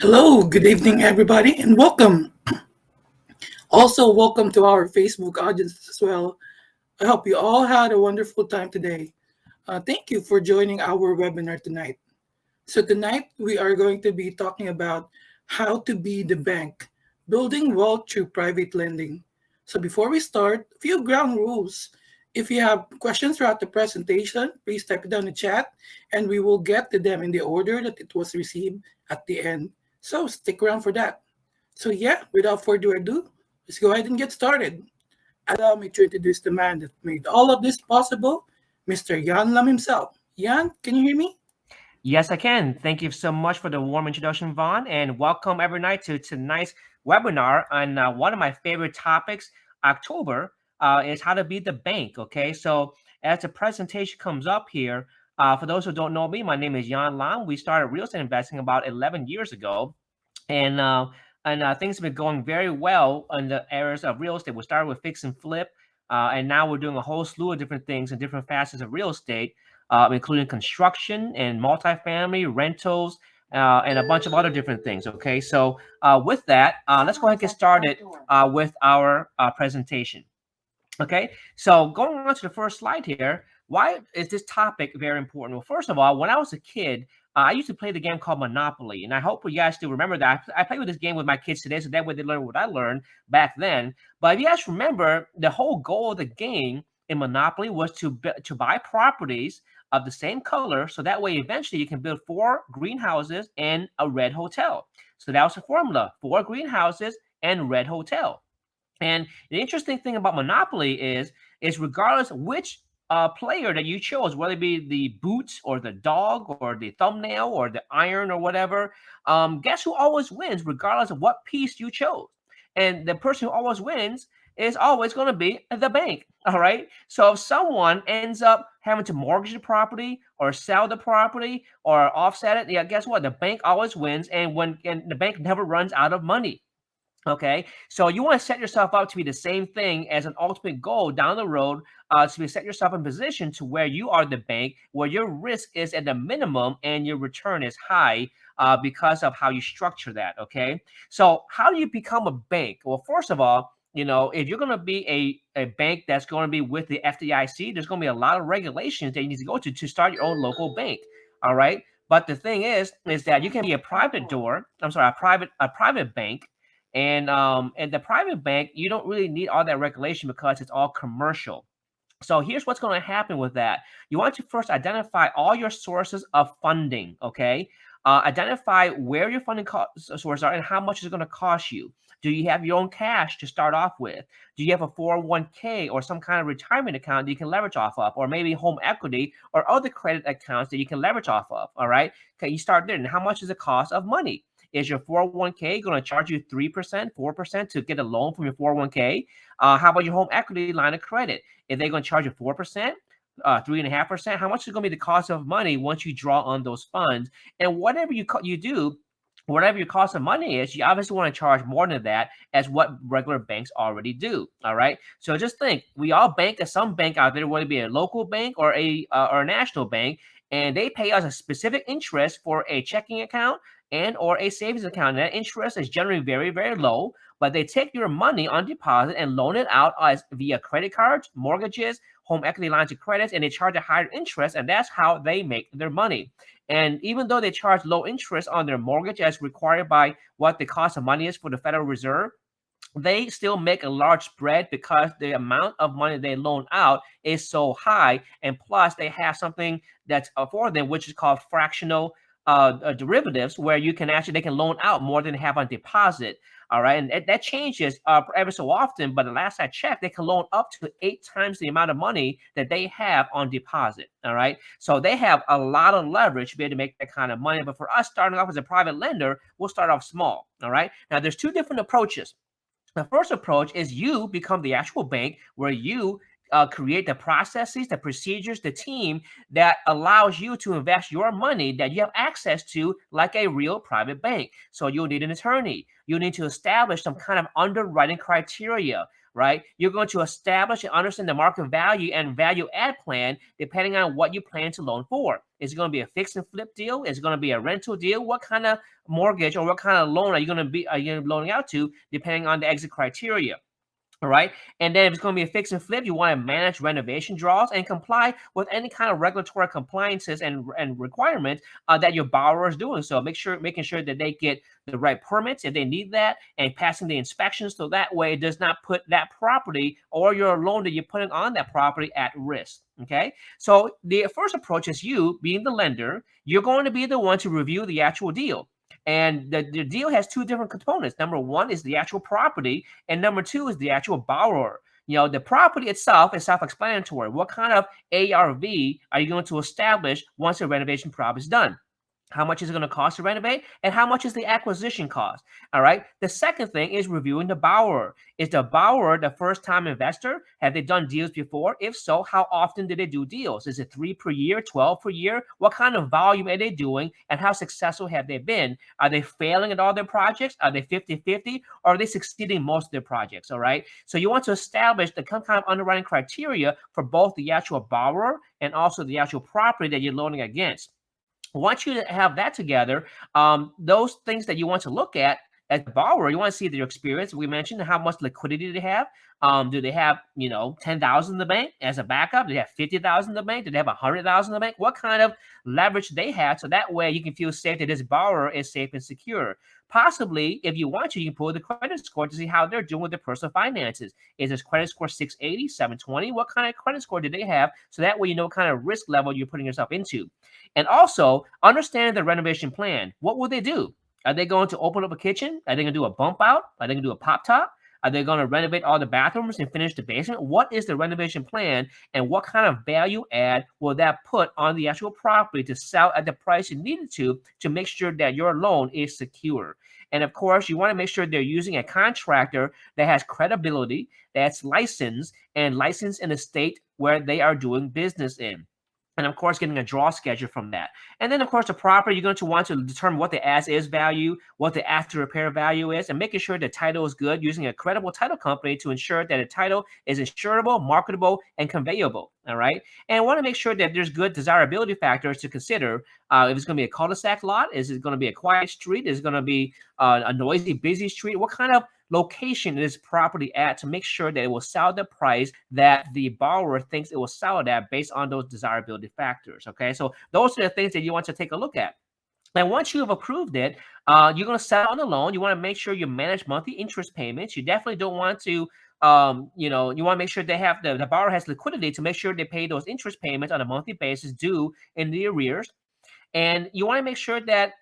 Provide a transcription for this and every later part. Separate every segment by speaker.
Speaker 1: Hello, good evening, everybody, and welcome. Also, welcome to our Facebook audience as well. I hope you all had a wonderful time today. Thank you for joining our webinar tonight. So, tonight we are going to be talking about how to be the bank, building wealth through private lending. So, before we start, a few ground rules. If you have questions throughout the presentation, please type it down in the chat and we will get to them in the order that it was received at the end. So, stick around for that. So, yeah, without further ado, let's go ahead and get started. Allow me to introduce the man that made all of this possible, Mr. Nhan Lam himself. Nhan, can you hear me?
Speaker 2: Yes, I can. Thank you so much for the warm introduction, Vaughn, and welcome every night to tonight's webinar on one of my favorite topics, October, is how to be the bank. Okay, so as the presentation comes up here, for those who don't know me, my name is Nhan Lam. We started real estate investing about 11 years ago, and things have been going very well in the areas of real estate. We started with fix and flip, and now we're doing a whole slew of different things in different facets of real estate, including construction and multifamily rentals. And a bunch of other different things. Okay, so with that, let's go ahead and get started with our presentation. Okay, so going on to the first slide here, why is this topic very important? Well, first of all, when I was a kid, I used to play the game called Monopoly, and I hope you guys still remember that. I play with this game with my kids today, so that way they learn what I learned back then. But if you guys remember, the whole goal of the game in Monopoly was to buy properties of the same color, so that way eventually you can build 4 greenhouses and a red hotel. So that was the formula: 4 greenhouses and red hotel. And the interesting thing about Monopoly is regardless which player that you chose, whether it be the boots or the dog or the thumbnail or the iron or whatever, guess who always wins, regardless of what piece you chose? And the person who always wins is always going to be the bank. All right. So if someone ends up having to mortgage the property or sell the property or offset it, yeah, guess what? The bank always wins, and the bank never runs out of money. Okay, so you want to set yourself up to be the same thing as an ultimate goal down the road, to set yourself in position to where you are the bank, where your risk is at the minimum and your return is high, because of how you structure that. Okay, so how do you become a bank? Well, first of all, if you're going to be a bank that's going to be with the FDIC, there's going to be a lot of regulations that you need to go to start your own local bank. All right, but the thing is that you can be a private door. I'm sorry, a private bank, and the private bank, you don't really need all that regulation because it's all commercial. So here's what's going to happen with that. You want to first identify all your sources of funding. Okay, identify where your funding sources are and how much is it going to cost you. Do you have your own cash to start off with? Do you have a 401k or some kind of retirement account that you can leverage off of, or maybe home equity or other credit accounts that you can leverage off of? All right, okay, you start there. And how much is the cost of money? Is your 401k going to charge you 3%, 4% to get a loan from your 401k? How about your home equity line of credit? If they're going to charge you 4%, 3.5%, how much is going to be the cost of money once you draw on those funds? And whatever you do, whatever your cost of money is, you obviously want to charge more than that, as what regular banks already do. All right. So just think, we all bank at some bank out there, whether it be a local bank or a national bank, and they pay us a specific interest for a checking account and or a savings account. And that interest is generally very, very low, but they take your money on deposit and loan it out as via credit cards, mortgages, home equity lines of credits, and they charge a higher interest, and that's how they make their money. And even though they charge low interest on their mortgage as required by what the cost of money is for the Federal Reserve, they still make a large spread because the amount of money they loan out is so high. And plus, they have something that's for them, which is called fractional derivatives, where they can loan out more than they have on deposit. All right, and that changes every so often. But the last I checked, they can loan up to 8 times the amount of money that they have on deposit. All right, so they have a lot of leverage to be able to make that kind of money. But for us starting off as a private lender, we'll start off small. All right, now there's two different approaches. The first approach is you become the actual bank, where you create the processes, the procedures, the team that allows you to invest your money that you have access to like a real private bank. So you'll need an attorney. You'll need to establish some kind of underwriting criteria. right? You're going to establish and understand the market value and value add plan depending on what you plan to loan for. Is it going to be a fix and flip deal? Is it going to be a rental deal? What kind of mortgage or what kind of loan are you going to be loaning out to, depending on the exit criteria? All right. And then if it's going to be a fix and flip, you want to manage renovation draws and comply with any kind of regulatory compliances and requirements that your borrower is doing. So making sure that they get the right permits if they need that, and passing the inspections, so that way it does not put that property or your loan that you're putting on that property at risk. Okay. So the first approach is, you being the lender, you're going to be the one to review the actual deal. And the deal has two different components. Number one is the actual property, and number two is the actual borrower. The property itself is self-explanatory. What kind of ARV are you going to establish once the renovation job is done? How much is it going to cost to renovate? And how much is the acquisition cost? All right. The second thing is reviewing the borrower. Is the borrower the first time investor? Have they done deals before? If so, how often do they do deals? Is it 3 per year, 12 per year? What kind of volume are they doing? And how successful have they been? Are they failing at all their projects? Are they 50-50? Or are they succeeding most of their projects? All right. So you want to establish the kind of underwriting criteria for both the actual borrower and also the actual property that you're loaning against. Once you have that together, those things that you want to look at as a borrower, you want to see their experience. We mentioned how much liquidity they have. Do they have 10,000 in the bank as a backup? Do they have 50,000 in the bank? Do they have 100,000 in the bank? What kind of leverage they have, so that way you can feel safe that this borrower is safe and secure. Possibly, if you want to, you can pull the credit score to see how they're doing with their personal finances. Is this credit score 680, 720? What kind of credit score do they have? So that way you know what kind of risk level you're putting yourself into. And also, understand the renovation plan. What will they do? Are they going to open up a kitchen? Are they going to do a bump out? Are they going to do a pop top? Are they going to renovate all the bathrooms and finish the basement? What is the renovation plan, and what kind of value add will that put on the actual property to sell at the price you need it to make sure that your loan is secure? And of course, you want to make sure they're using a contractor that has credibility, that's licensed, and licensed in the state where they are doing business in. And of course, getting a draw schedule from that. And then, of course, the property, you're going to want to determine what the as-is value, what the after-repair value is, and making sure the title is good, using a credible title company to ensure that the title is insurable, marketable, and conveyable. All right. And want to make sure that there's good desirability factors to consider. If it's going to be a cul-de-sac lot, is it going to be a quiet street? Is it going to be a noisy, busy street? What kind of location is property at, to make sure that it will sell the price that the borrower thinks it will sell it at based on those desirability factors? Okay, so those are the things that you want to take a look at. And once you have approved it, you're going to settle on the loan. You want to make sure you manage monthly interest payments. You definitely don't want to, you want to make sure they have the borrower has liquidity to make sure they pay those interest payments on a monthly basis due in the arrears. And you want to make sure that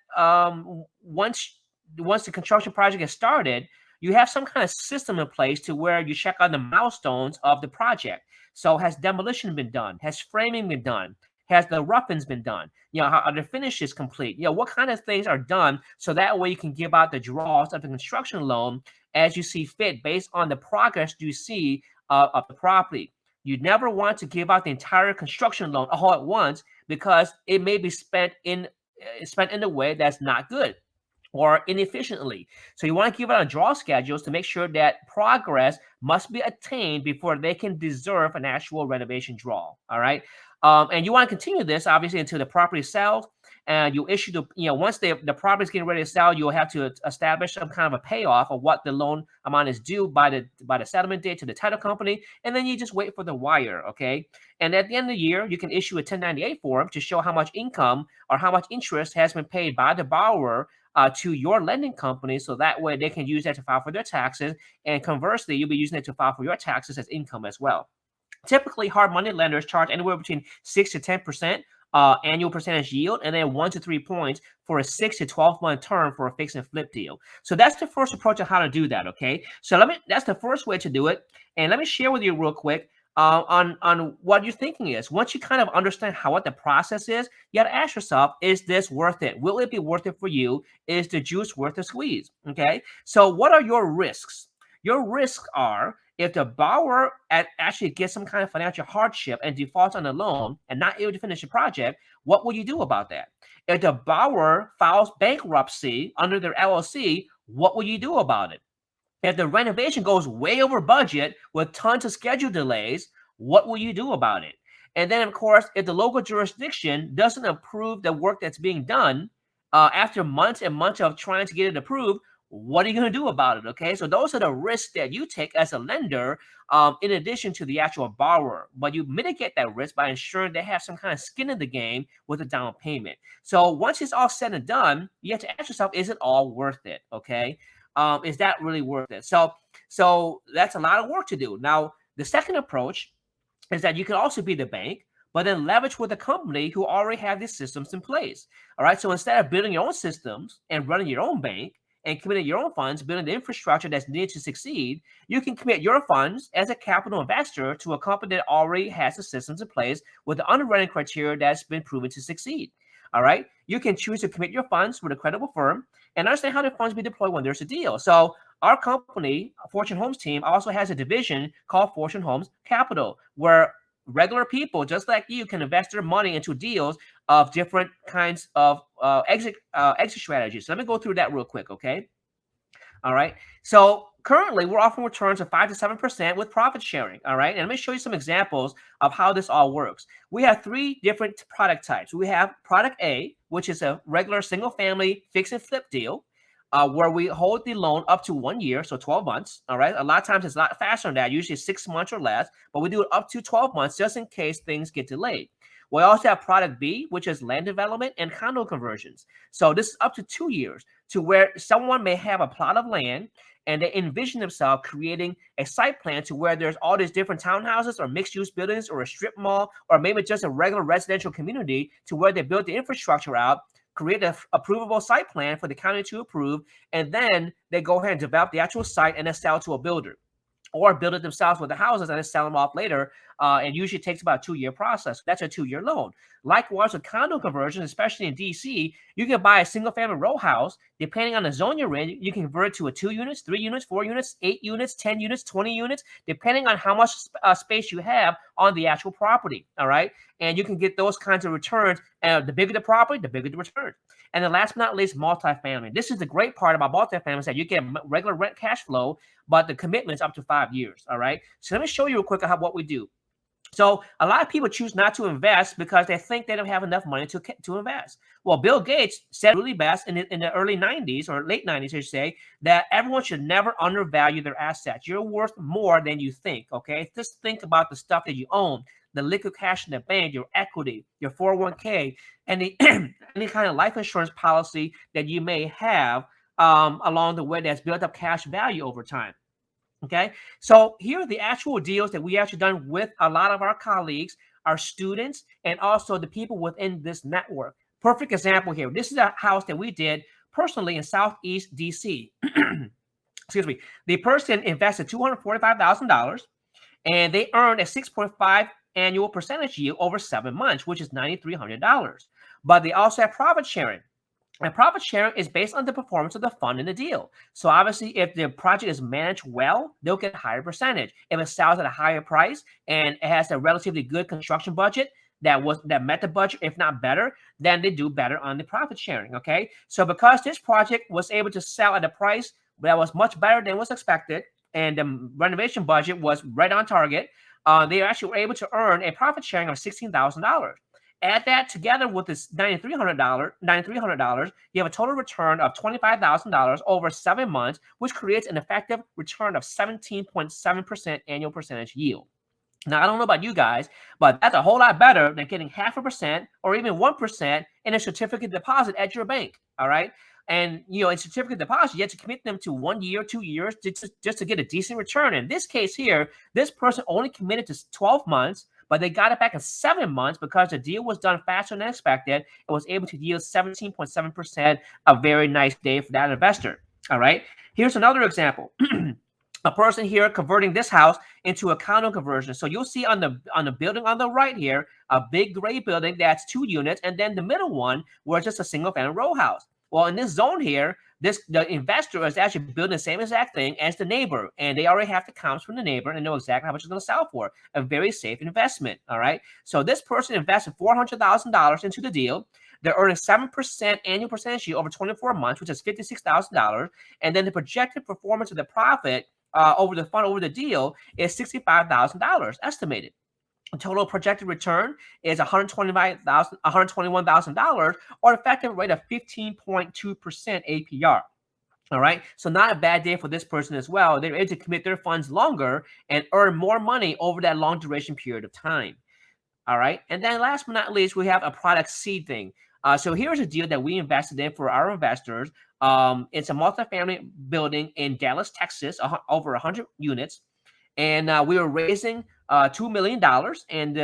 Speaker 2: once the construction project is started, you have some kind of system in place to where you check on the milestones of the project. So has demolition been done? Has framing been done? Has the roughings been done? How are the finishes complete? What kind of things are done, so that way you can give out the draws of the construction loan as you see fit based on the progress you see of the property. You never want to give out the entire construction loan all at once, because it may be spent in a way that's not good or inefficiently. So you want to give out on draw schedules to make sure that progress must be attained before they can deserve an actual renovation draw. All right. And you want to continue this obviously until the property sells, and you issue once the property is getting ready to sell, you'll have to establish some kind of a payoff of what the loan amount is due by the settlement date to the title company, and then you just wait for the wire. Okay. And at the end of the year, you can issue a 1098 form to show how much income or how much interest has been paid by the borrower to your lending company, so that way they can use that to file for their taxes, and conversely, you'll be using it to file for your taxes as income as well. Typically, hard money lenders charge anywhere between 6 to 10% annual percentage yield, and then 1 to 3 points for a 6 to 12-month term for a fix and flip deal. So that's the first approach of how to do that. Okay, so that's the first way to do it, and let me share with you real quick on what your thinking is. Once you kind of understand what the process is, you got to ask yourself, is this worth it? Will it be worth it for you? Is the juice worth the squeeze? Okay, so what are your risks? Your risks are, if the borrower actually gets some kind of financial hardship and defaults on the loan and not able to finish the project, what will you do about that? If the borrower files bankruptcy under their LLC, what will you do about it? If the renovation goes way over budget with tons of schedule delays, what will you do about it? And then, of course, if the local jurisdiction doesn't approve the work that's being done after months and months of trying to get it approved, what are you going to do about it? Okay, so those are the risks that you take as a lender, in addition to the actual borrower. But you mitigate that risk by ensuring they have some kind of skin in the game with a down payment. So once it's all said and done, you have to ask yourself, is it all worth it? Okay, is that really worth it? So that's a lot of work to do. Now, the second approach is that you can also be the bank, but then leverage with a company who already have these systems in place. All right. So instead of building your own systems and running your own bank and committing your own funds, building the infrastructure that's needed to succeed, you can commit your funds as a capital investor to a company that already has the systems in place with the underwriting criteria that's been proven to succeed. All right. You can choose to commit your funds with a credible firm and understand how the funds be deployed when there's a deal. So our company, Fortune Homes team, also has a division called Fortune Homes Capital, where regular people just like you can invest their money into deals of different kinds of exit strategies. So let me go through that real quick, okay? All right. So currently, we're offering returns of 5 to 7% with profit sharing. All right. And let me show you some examples of how this all works. We have three different product types. We have product A, which is a regular single family fix and flip deal. Where we hold the loan up to 1 year, so 12 months. All right. A lot of times it's a lot faster than that, usually 6 months or less, but we do it up to 12 months just in case things get delayed. We also have product B, which is land development and condo conversions. So this is up to 2 years, to where someone may have a plot of land and they envision themselves creating a site plan to where there's all these different townhouses or mixed use buildings or a strip mall or maybe just a regular residential community, to where they build the infrastructure out, create an approvable site plan for the county to approve, and then they go ahead and develop the actual site and then sell it to a builder, or build it themselves with the houses and then sell them off later. And usually takes about a 2 year process. That's a 2 year loan. Likewise, with condo conversions, especially in DC, you can buy a single family row house. Depending on the zone you're in, you can convert it to a 2 units, 3 units, 4 units, 8 units, 10 units, 20 units, depending on how much space you have on the actual property. All right. And you can get those kinds of returns. And the bigger the property, the bigger the return. And then last but not least, multifamily. This is the great part about multifamily, is that you get regular rent cash flow, but the commitment's up to 5 years. All right. So let me show you real quick what we do. So a lot of people choose not to invest because they think they don't have enough money to invest. Well, Bill Gates said really best in the early 90s or late 90s, I should say, that everyone should never undervalue their assets. You're worth more than you think, okay? Just think about the stuff that you own, the liquid cash in the bank, your equity, your 401k, and the any kind of life insurance policy that you may have along the way that's built up cash value over time. Okay, so here are the actual deals that we actually done with a lot of our colleagues, our students, and also the people within this network. Perfect example here. This is a house that we did personally in Southeast DC. Excuse me. The person invested $245,000 and they earned a 6.5 annual percentage yield over 7 months, which is $9,300. But they also have profit sharing. And profit sharing is based on the performance of the fund in the deal. So obviously, if the project is managed well, they'll get a higher percentage. If it sells at a higher price and it has a relatively good construction budget that met the budget, if not better, then they do better on the profit sharing. Okay. So because this project was able to sell at a price that was much better than was expected, and the renovation budget was right on target, they actually were able to earn a profit sharing of $16,000. Add that together with this $9,300, you have a total return of $25,000 over 7 months, which creates an effective return of 17.7% annual percentage yield. Now, I don't know about you guys, but that's a whole lot better than getting 0.5% or even 1% in a certificate deposit at your bank. All right. And, in certificate deposit, you have to commit them to 1 year, 2 years just to get a decent return. In this case here, this person only committed to 12 months, but they got it back in 7 months because the deal was done faster than expected and was able to yield 17.7%, a very nice day for that investor. All right. Here's another example. A person here converting this house into a condo conversion. So you'll see on the building on the right here, a big gray building that's 2 units, and then the middle one where it's just a single family row house. Well, in this zone here, the investor is actually building the same exact thing as the neighbor, and they already have the comps from the neighbor and know exactly how much it's going to sell for. A very safe investment. All right. So this person invested $400,000 into the deal. They're earning 7% annual percentage yield over 24 months, which is $56,000. And then the projected performance of the profit over the fund, over the deal, is $65,000 estimated. The total projected return is $121,000, or an effective rate of 15.2% APR. All right. So not a bad day for this person as well. They're able to commit their funds longer and earn more money over that long duration period of time. All right. And then last but not least, we have a product seed thing. So here's a deal that we invested in for our investors. It's a multifamily building in Dallas, Texas, over 100 units. And we were raising $2 million. And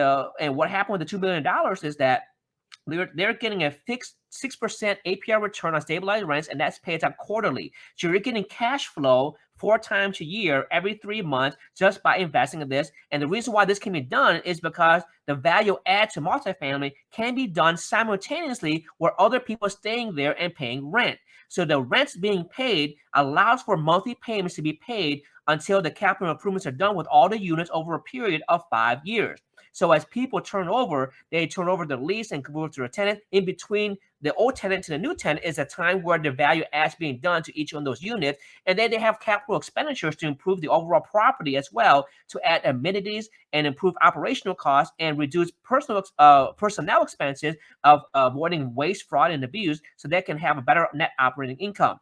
Speaker 2: what happened with the $2 million is that they're getting a fixed 6% APR return on stabilized rents, and that's paid out quarterly. So you're getting cash flow 4 times a year, every 3 months, just by investing in this. And the reason why this can be done is because the value add to multifamily can be done simultaneously where other people are staying there and paying rent. So the rents being paid allows for monthly payments to be paid until the capital improvements are done with all the units over a period of 5 years. So as people turn over, they turn over the lease and move to a tenant. In between the old tenant to the new tenant is a time where the value adds being done to each one of those units. And then they have capital expenditures to improve the overall property as well, to add amenities and improve operational costs and reduce personnel expenses of avoiding waste, fraud, and abuse, so they can have a better net operating income.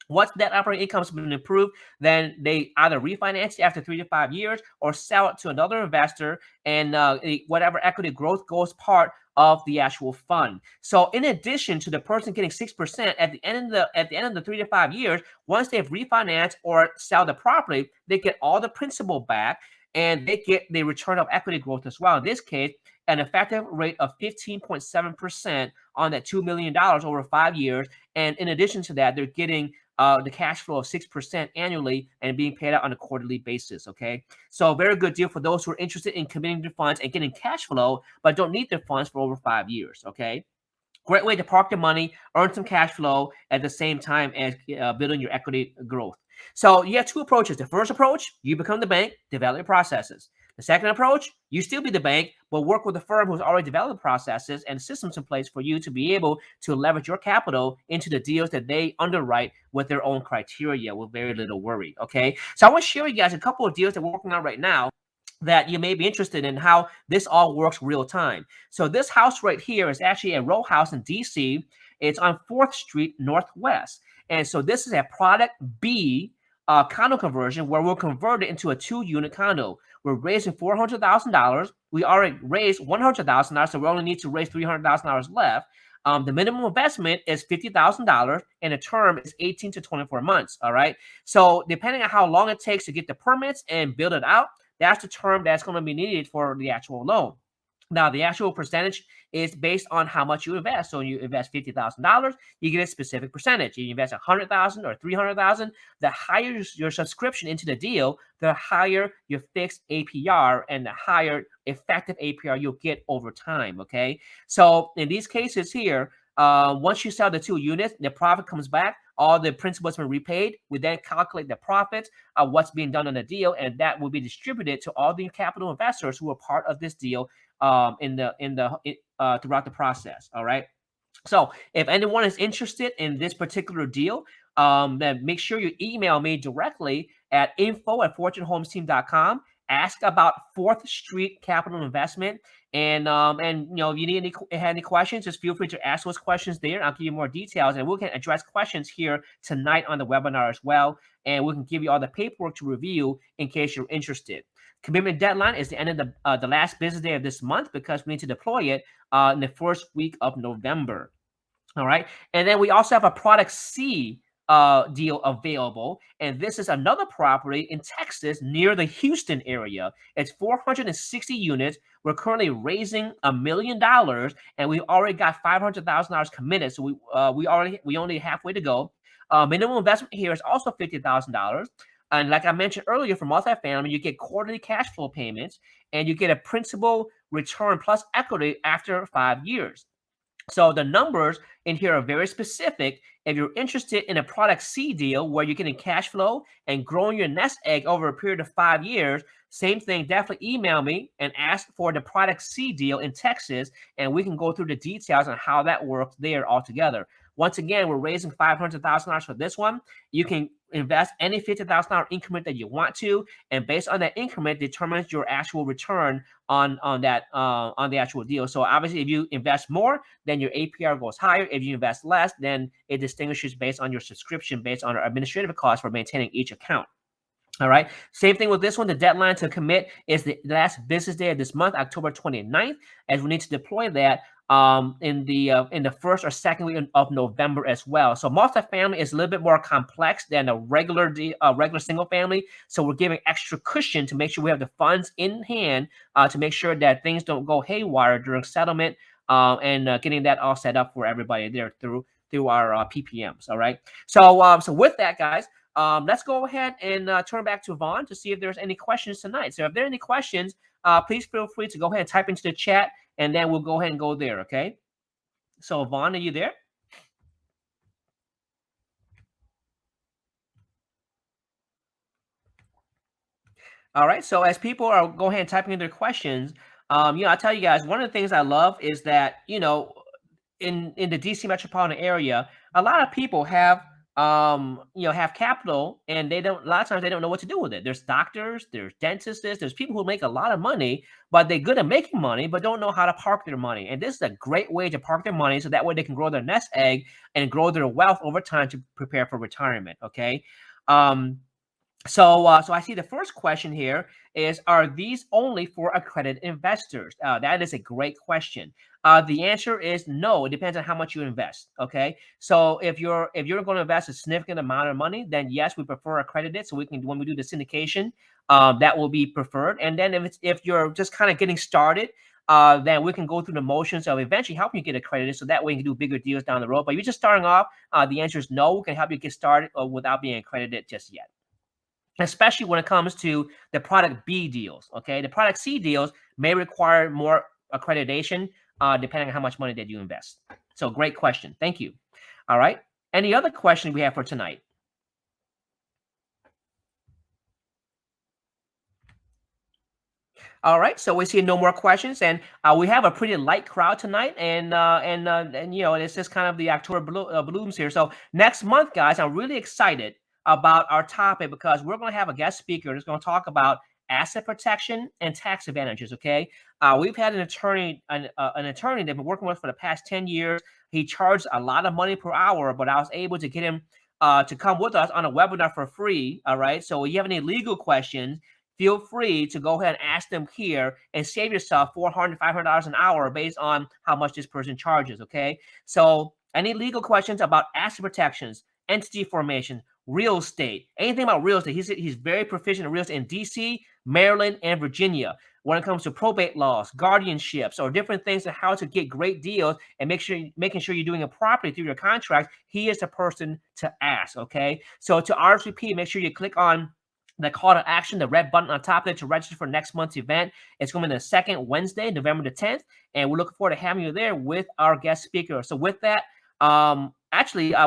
Speaker 2: Once that operating income has been improved, then they either refinance it after 3 to 5 years or sell it to another investor, and whatever equity growth goes part of the actual fund. So, in addition to the person getting 6% at the end of the 3 to 5 years, once they've refinanced or sell the property, they get all the principal back, and they get the return of equity growth as well. In this case, an effective rate of 15.7% on that $2 million over 5 years. And in addition to that, they're getting the cash flow of 6% annually and being paid out on a quarterly basis. Okay. So very good deal for those who are interested in committing their funds and getting cash flow, but don't need their funds for over 5 years. Okay. Great way to park the money, earn some cash flow at the same time as building your equity growth. So you have two approaches. The first approach, you become the bank, develop your processes. The second approach, you still be the bank, but work with a firm who's already developed processes and systems in place for you to be able to leverage your capital into the deals that they underwrite with their own criteria with very little worry. Okay. So I want to share with you guys a couple of deals that we're working on right now that you may be interested in how this all works real time. So this house right here is actually a row house in DC. It's on 4th Street Northwest. And so this is a product B condo conversion where we'll convert it into a 2-unit condo. We're raising $400,000. We already raised $100,000, so we only need to raise $300,000 left. The minimum investment is $50,000, and the term is 18 to 24 months. All right. So depending on how long it takes to get the permits and build it out, that's the term that's going to be needed for the actual loan. Now, the actual percentage is based on how much you invest. So you invest $50,000, you get a specific percentage. You invest $100,000 or $300,000, the higher your subscription into the deal, the higher your fixed APR and the higher effective APR you'll get over time. Okay. So in these cases here, once you sell the 2 units, the profit comes back. All the principal has been repaid. We then calculate the profits of what's being done on the deal, and that will be distributed to all the capital investors who are part of this deal throughout the process. All right. So if anyone is interested in this particular deal, then make sure you email me directly at info@fortunehomesteam.com. Ask about 4th Street Capital Investment. And if you need any questions, just feel free to ask those questions there. I'll give you more details, and we can address questions here tonight on the webinar as well. And we can give you all the paperwork to review in case you're interested. Commitment deadline is the end of the last business day of this month, because we need to deploy it in the first week of November. All right. And then we also have a product C deal available. And this is another property in Texas near the Houston area. It's 460 units. We're currently raising $1 million, and we've already got $500,000 committed. So we only halfway to go. Minimum investment here is also $50,000. And like I mentioned earlier, for multifamily, you get quarterly cash flow payments, and you get a principal return plus equity after 5 years. So the numbers in here are very specific If you're interested in a product C deal where you're getting cash flow and growing your nest egg over a period of 5 years, same thing, definitely email me and ask for the product C deal in Texas, and we can go through the details on how that works there altogether. Once again, we're raising $500,000 for this one. You can invest any $50,000 increment that you want to, and based on that increment determines your actual return on that on the actual deal. So obviously, if you invest more, then your APR goes higher. If you invest less, then it distinguishes based on your subscription, based on our administrative costs for maintaining each account. All right. Same thing with this one. The deadline to commit is the last business day of this month, October 29th, as we need to deploy that in the first or second week of November as well. So multifamily is a little bit more complex than a regular single family. So we're giving extra cushion to make sure we have the funds in hand to make sure that things don't go haywire during settlement and getting that all set up for everybody there through our PPMs. All right. So with that, guys. Let's go ahead and turn back to Vaughn to see if there's any questions tonight. So if there are any questions, please feel free to go ahead and type into the chat, and then we'll go ahead and go there, okay? So Vaughn, are you there? All right, so as people are go ahead and typing in their questions, I tell you guys, one of the things I love is that, in the DC metropolitan area, a lot of people have have capital, and a lot of times they don't know what to do with it. There's doctors, there's dentists, there's people who make a lot of money, but they're good at making money, but don't know how to park their money. And this is a great way to park their money so that way they can grow their nest egg and grow their wealth over time to prepare for retirement. Okay. So I see the first question here is, are these only for accredited investors? That is a great question. The answer is no. It depends on how much you invest. Okay, so if you're going to invest a significant amount of money, then yes, we prefer accredited. So we can, when we do the syndication, that will be preferred. And then if you're just kind of getting started, then we can go through the motions of eventually helping you get accredited, so that way you can do bigger deals down the road. But you're just starting off, the answer is no. We can help you get started without being accredited just yet, especially when it comes to the product B deals. Okay, the product C deals may require more accreditation depending on how much money that you invest. So great question. Thank you. All right. Any other question we have for tonight? All right, so we see no more questions, and we have a pretty light crowd tonight, and it's just kind of the October blooms here. So next month, guys, I'm really excited about our topic because we're going to have a guest speaker that's going to talk about asset protection and tax advantages. Okay, we've had an attorney that's been working with for the past 10 years. He charged a lot of money per hour, but I was able to get him to come with us on a webinar for free. All right, so if you have any legal questions, feel free to go ahead and ask them here and save yourself $400, $500 an hour based on how much this person charges. Okay, so any legal questions about asset protections, entity formation, real estate, anything about real estate. He's very proficient in real estate in DC, Maryland, and Virginia. When it comes to probate laws, guardianships, or different things on how to get great deals and making sure you're doing it properly through your contract, he is the person to ask. Okay, so to RSVP, make sure you click on the call to action, the red button on top there to register for next month's event. It's going to be the second Wednesday, November the 10th, and we're looking forward to having you there with our guest speaker. So with that,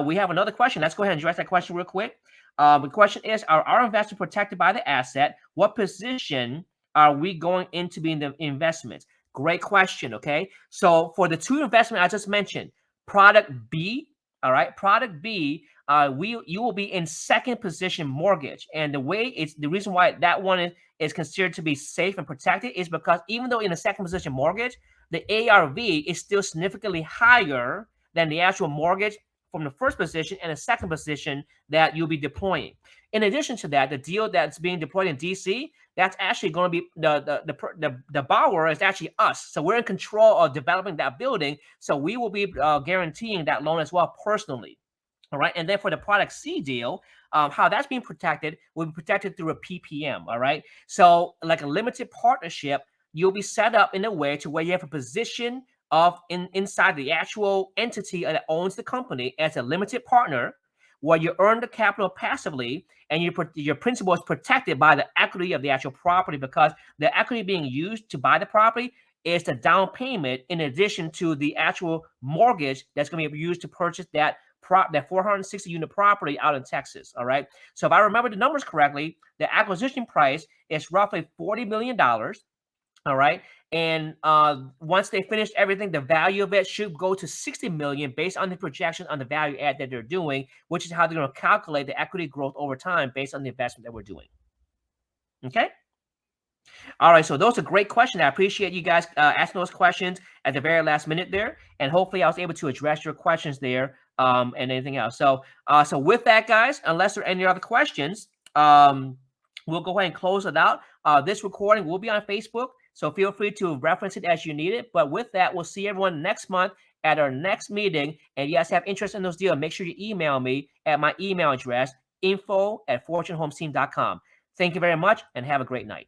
Speaker 2: we have another question. Let's go ahead and address that question real quick. The question is, are our investors protected by the asset? What position are we going into being the investments? Great question. Okay, so for the two investments I just mentioned, product B, all right, product B, you will be in second position mortgage, and the reason why that one is considered to be safe and protected is because even though in a second position mortgage, the ARV is still significantly higher than the actual mortgage from the first position and the second position that you'll be deploying. In addition to that, the deal that's being deployed in DC, that's actually going to be the borrower is actually us. So we're in control of developing that building. So we will be guaranteeing that loan as well personally. All right. And then for the product C deal, how that's being protected will be protected through a PPM. All right. So like a limited partnership, you'll be set up in a way to where you have a position of inside the actual entity that owns the company as a limited partner, where you earn the capital passively, and your principal is protected by the equity of the actual property, because the equity being used to buy the property is the down payment in addition to the actual mortgage that's going to be used to purchase that that 460 unit property out in Texas. All right. So if I remember the numbers correctly, the acquisition price is roughly $40 million. All right. And once they finish everything, the value of it should go to 60 million based on the projection on the value add that they're doing, which is how they're going to calculate the equity growth over time based on the investment that we're doing. Okay. All right, so those are great questions. I appreciate you guys asking those questions at the very last minute there, and hopefully I was able to address your questions there and anything else. So, so with that, guys, unless there are any other questions, we'll go ahead and close it out. This recording will be on Facebook, so feel free to reference it as you need it. But with that, we'll see everyone next month at our next meeting. And if you guys have interest in those deals, make sure you email me at my email address, info@fortunehomesteam.com. Thank you very much, and have a great night.